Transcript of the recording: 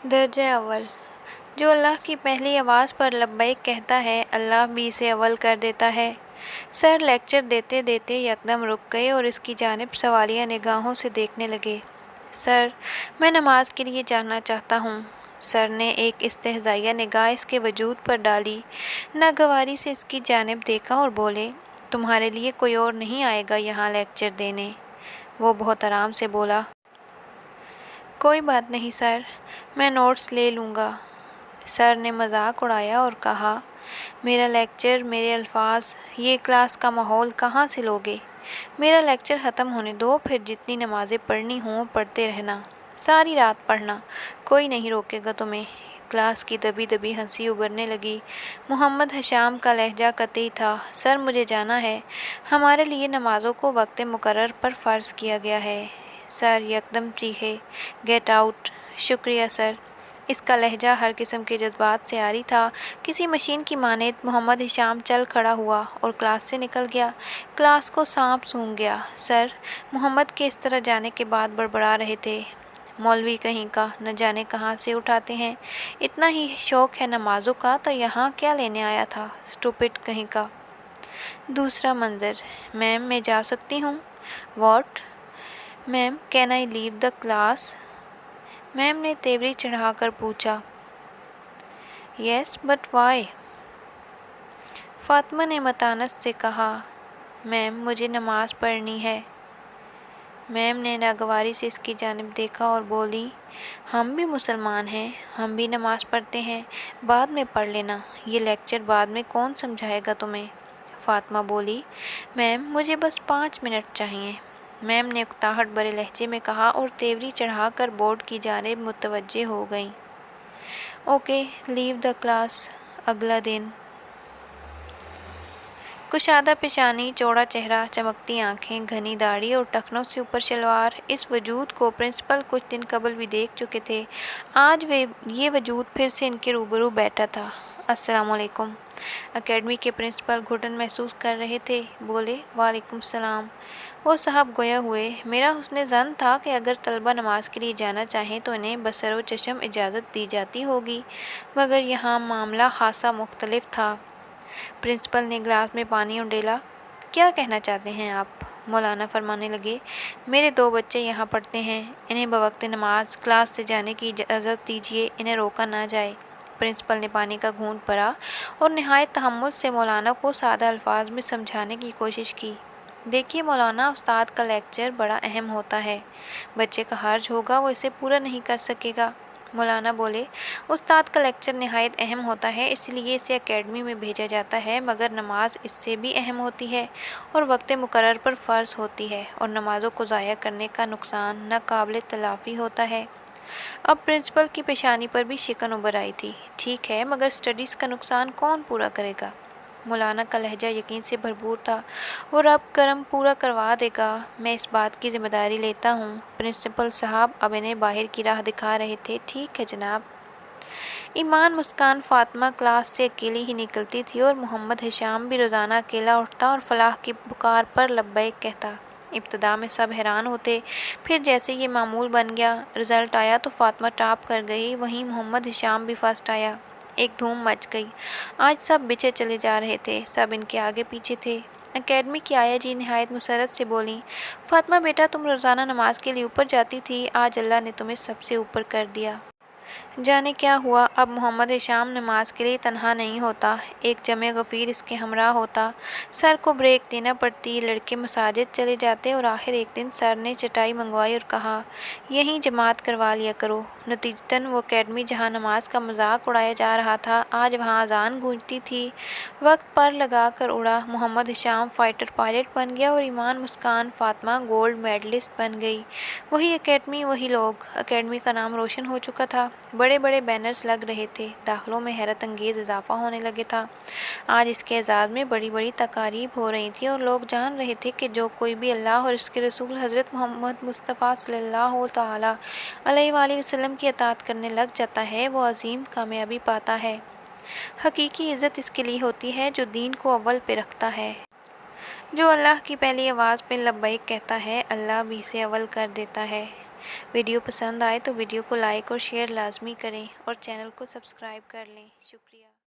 درجہ اول۔ جو اللہ کی پہلی آواز پر لبیک کہتا ہے، اللہ بھی اسے اول کر دیتا ہے۔ سر لیکچر دیتے دیتے یکدم رک گئے اور اس کی جانب سوالیہ نگاہوں سے دیکھنے لگے۔ سر، میں نماز کے لیے جانا چاہتا ہوں۔ سر نے ایک استہزائیہ نگاہ اس کے وجود پر ڈالی، ناگواری سے اس کی جانب دیکھا اور بولے، تمہارے لیے کوئی اور نہیں آئے گا یہاں لیکچر دینے۔ وہ بہت آرام سے بولا، کوئی بات نہیں سر، میں نوٹس لے لوں گا۔ سر نے مذاق اڑایا اور کہا، میرا لیکچر، میرے الفاظ، یہ کلاس کا ماحول کہاں سے لوگے؟ میرا لیکچر ختم ہونے دو، پھر جتنی نمازیں پڑھنی ہوں پڑھتے رہنا، ساری رات پڑھنا، کوئی نہیں روکے گا تمہیں۔ کلاس کی دبی دبی ہنسی ابھرنے لگی۔ محمد حشام کا لہجہ قطعی تھا، سر مجھے جانا ہے، ہمارے لیے نمازوں کو وقت مقرر پر فرض کیا گیا ہے۔ سر یکدم چیخے، گیٹ آؤٹ۔ شکریہ سر۔ اس کا لہجہ ہر قسم کے جذبات سے عاری تھا۔ کسی مشین کی مانند محمد حشام چل کھڑا ہوا اور کلاس سے نکل گیا۔ کلاس کو سانپ سونگھ گیا۔ سر محمد کے اس طرح جانے کے بعد بڑبڑا رہے تھے، مولوی کہیں کا، نہ جانے کہاں سے اٹھاتے ہیں، اتنا ہی شوق ہے نمازوں کا تو یہاں کیا لینے آیا تھا، اسٹوپڈ کہیں کا۔ دوسرا منظر، میم میں جا سکتی ہوں؟ What? Ma'am can I leave the class? Ma'am نے تیوری چڑھا کر پوچھا۔ Yes but why? فاطمہ نے متانت سے کہا، میم مجھے نماز پڑھنی ہے۔ میم نے ناگواری سے اس کی جانب دیکھا اور بولی، ہم بھی مسلمان ہیں، ہم بھی نماز پڑھتے ہیں، بعد میں پڑھ لینا، یہ لیکچر بعد میں کون سمجھائے گا تمہیں؟ فاطمہ بولی، میم مجھے بس 5 منٹ چاہیے۔ میم نے اکتاہٹ بھرے لہجے میں کہا اور تیوری چڑھا کر بورڈ کی جانب متوجہ ہو گئیں۔ Okay leave the class. اگلا دن۔ کشادہ پیشانی، چوڑا چہرہ، چمکتی آنکھیں، گھنی داڑھی اور ٹخنوں سے اوپر شلوار، اس وجود کو پرنسپل کچھ دن قبل بھی دیکھ چکے تھے۔ آج یہ وجود پھر سے ان کے روبرو بیٹھا تھا۔ السلام علیکم۔ اکیڈمی کے پرنسپل گھٹن محسوس کر رہے تھے، بولے، وعلیکم السلام۔ وہ صاحب گویا ہوئے، میرا حسن ظن تھا کہ اگر طلبہ نماز کے لیے جانا چاہیں تو انہیں بصر و چشم اجازت دی جاتی ہوگی، مگر یہاں معاملہ خاصا مختلف تھا۔ پرنسپل نے گلاس میں پانی انڈیلا۔ کیا کہنا چاہتے ہیں آپ؟ مولانا فرمانے لگے، میرے 2 بچے یہاں پڑھتے ہیں، انہیں بوقت نماز کلاس سے جانے کی اجازت دیجیے، انہیں روکا نہ جائے۔ پرنسپل نے پانی کا گھونٹ بھرا اور نہایت تحمل سے مولانا کو سادہ الفاظ میں سمجھانے کی کوشش کی۔ دیکھیے مولانا، استاد کا لیکچر بڑا اہم ہوتا ہے، بچے کا حرج ہوگا، وہ اسے پورا نہیں کر سکے گا۔ مولانا بولے، استاد کا لیکچر نہایت اہم ہوتا ہے، اس لیے اسے اکیڈمی میں بھیجا جاتا ہے، مگر نماز اس سے بھی اہم ہوتی ہے اور وقت مقرر پر فرض ہوتی ہے، اور نمازوں کو ضائع کرنے کا نقصان ناقابل تلافی ہوتا ہے۔ اب پرنسپل کی پیشانی پر بھی شکن ابھر آئی تھی۔ ٹھیک ہے، مگر اسٹڈیز کا نقصان کون پورا کرے گا؟ مولانا کا لہجہ یقین سے بھرپور تھا، وہ رب کرم پورا کروا دے گا، میں اس بات کی ذمہ داری لیتا ہوں۔ پرنسپل صاحب اب انہیں باہر کی راہ دکھا رہے تھے۔ ٹھیک ہے جناب۔ ایمان مسکان فاطمہ کلاس سے اکیلی ہی نکلتی تھی اور محمد حشام بھی روزانہ اکیلا اٹھتا اور فلاح کی پکار پر لبیک کہتا۔ ابتدا میں سب حیران ہوتے، پھر جیسے یہ معمول بن گیا، رزلٹ آیا تو فاطمہ ٹاپ کر گئی، وہیں محمد حشام بھی فرسٹ آیا۔ ایک دھوم مچ گئی۔ آج سب بچھے چلے جا رہے تھے، سب ان کے آگے پیچھے تھے۔ اکیڈمی کی آیا جی نہایت مسرت سے بولیں، فاطمہ بیٹا، تم روزانہ نماز کے لیے اوپر جاتی تھی، آج اللہ نے تمہیں سب سے اوپر کر دیا۔ جانے کیا ہوا، اب محمد حشام نماز کے لیے تنہا نہیں ہوتا، ایک جمع غفیر اس کے ہمراہ ہوتا۔ سر کو بریک دینا پڑتی، لڑکے مساجد چلے جاتے اور آخر ایک دن سر نے چٹائی منگوائی اور کہا، یہیں جماعت کروا لیا کرو۔ نتیجتاً وہ اکیڈمی جہاں نماز کا مذاق اڑایا جا رہا تھا، آج وہاں اذان گونجتی تھی۔ وقت پر لگا کر اڑا۔ محمد حشام فائٹر پائلٹ بن گیا اور ایمان مسکان فاطمہ گولڈ میڈلسٹ بن گئی۔ وہی اکیڈمی، وہی لوگ۔ اکیڈمی کا نام روشن ہو چکا تھا، بڑے بڑے بینرز لگ رہے تھے، داخلوں میں حیرت انگیز اضافہ ہونے لگے تھا۔ آج اس کے اعزاز میں بڑی بڑی تقاریب ہو رہی تھیں اور لوگ جان رہے تھے کہ جو کوئی بھی اللہ اور اس کے رسول حضرت محمد مصطفیٰ صلی اللہ تعالیٰ علیہ وآلہ وسلم کی اطاعت کرنے لگ جاتا ہے، وہ عظیم کامیابی پاتا ہے۔ حقیقی عزت اس کے لیے ہوتی ہے جو دین کو اول پہ رکھتا ہے۔ جو اللہ کی پہلی آواز پہ لبیک کہتا ہے، اللہ بھی اسے اول کر دیتا ہے۔ ویڈیو پسند آئے تو ویڈیو کو لائک اور شیئر لازمی کریں اور چینل کو سبسکرائب کر لیں۔ شکریہ۔